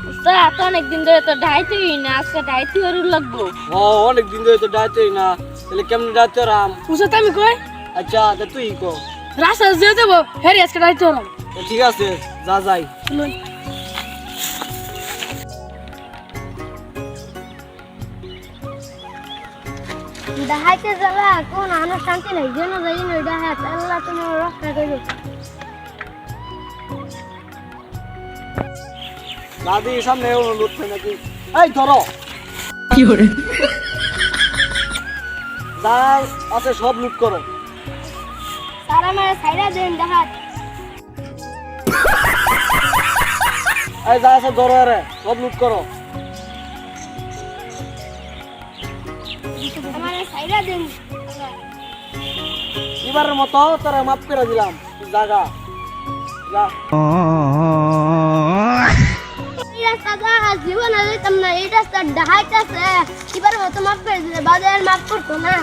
উস্তাদ তো অনেক দিন ধরে তো ডাইতেই না, আজকে ডাইতে ওর লাগবো। ও অনেক দিন ধরে তো ডাইতেই না, তাহলে কেমন ডাইতে রাম? উস্তাদ আমি কই আচ্ছা তা তুই কো। রাস্তা যেতে দেবো হ্যাঁ আজকে রাইতে ওরাম। ঠিক আছে যা যাই। চলুন ডাইতে জ্বালা কোন আনো শান্তি নাই, যেন যাই না ডাহাত আল্লাহ তুমি রক্ষা করো। দাদি সামনে লুটছে নাকি? এই ধরো কি করে যা আছে সব লুট করো। সারা মেরে সাইরা দেন ডাহাত। এই যা আছে ধরো রে, সব লুট করো। আমার সাইরা দেন। এবারের মতো তোরা মাফ করে দিলাম, তুই জাগা যা। এই রাস্তাটা জীবনে যেতাম না, এই রাস্তা ডাহাইতেছে, এবার মতো মাফ করে দিলে বাজার মাফ করতো না।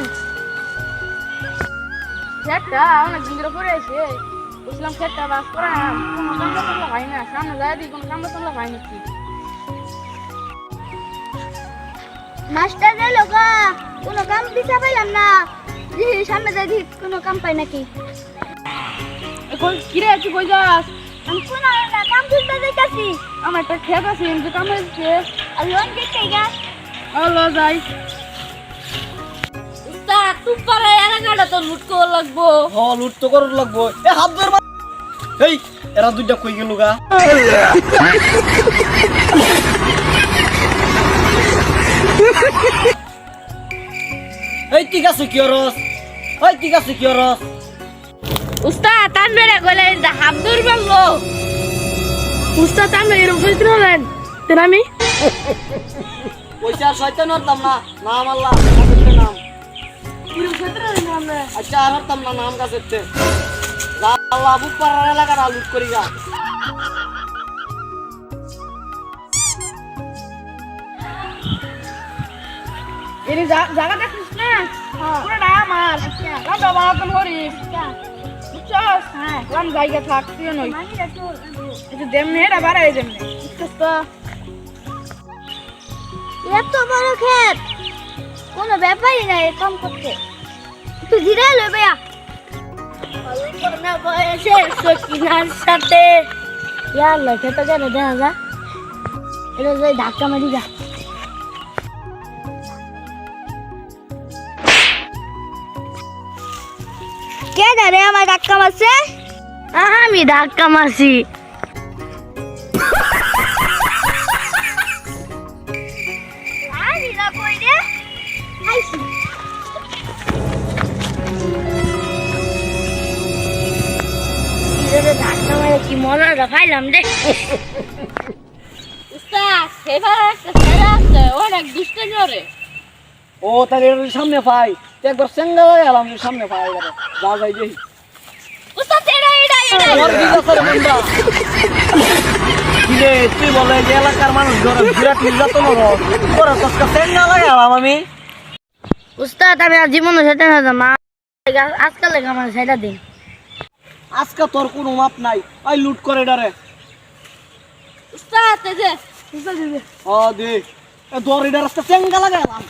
একটা অনেক দিন ধরে পড়ে আছে বুঝলাম সেটা বাস করে কোনো কামড়া তোলা হয় না, সামনে যায় দিই কোনো কামড়া তোলা হয় নাকি। মাস্টার রে লোকা কোনো কাম দিতে পাইলাম না, জি সামনে যাই দিই কোনো কাম পাই নাকি। এখন কিরে আছি কই যাস? আমি কোন না কাম দিতে যাইতাছি, আমার একটা খেত আছে এমনি কামড়ে দিচ্ছে। আর লোন দিতে গা। আল্লাহ যাই উস্তাদ তুপারে এলাকাটা তো লুট করা লাগবো। হ লুট তো করতে লাগবো। এ হাত ধর। এই এরা দুইটা কই গেল গা? এই ঠিক আছে কি রস? এই ঠিক আছে কি রস? উস্তাদ তান মেরে গলে হাত দূর বললো। উস্তাদ আমি এরকম চরিত্র হলেন তেন আমি পয়সা শয়তান হতাম না, নাম আল্লাহ কাছে নাম। এরকম চরিত্র হলেন আমরা। আচ্ছা আর হতাম না নাম কাছে আল্লাহ বুক পাড়ার এলাকাটা লুট করি গা। এই জায়গা দেখছিস না পুরোটা আমার রামটা বানাতন করিস বুঝছস? রাম জায়গা থাক তুই নই একটু দেমনে এটা বাড়াই দেমনে বুঝছস তো? এত বড় ক্ষেত কোনো ব্যাপারই নাই কম করতে, তুই ধীরে লো ভাইয়া। বয়সে সকিনার সাথে ইয়ার খেতে যাবে দেখা যা, এটা যাই ধাক্কা মারি যা। কে জানে আমার ধাক্কা মারছে? আমি ধাক্কা মারছি। ধাক্কা মারে কি মজাটা পাইলাম রে। উস্তাদ সেবার একটা ছেলে আছে অনেক দুষ্টামি করে। ও তাহলে এর সামনে পাই একবার সেঙ্গা হয়ে গেলাম, সামনে পাই এবারে যা যাই দেখি। উস্তাদ এটা তোর কি আছে রে বন্ধা? কিরে তুই বলে যে এলাকার মানুষ ধরে বিরাট নির্যাতন হলো, তোরা তো সেঙ্গা হয়ে গেলাম আমি। উস্তাদ আমি আর জীবনে সেটা না মা আজকাল লেগে আমার সেটা দিন। আজকে তোর কোনো মাপ নাই, ওই লুট করে ডারে। উস্তাদ এই যে ও দে এ দর এডার রাস্তা সেঙ্গা লাগালাম।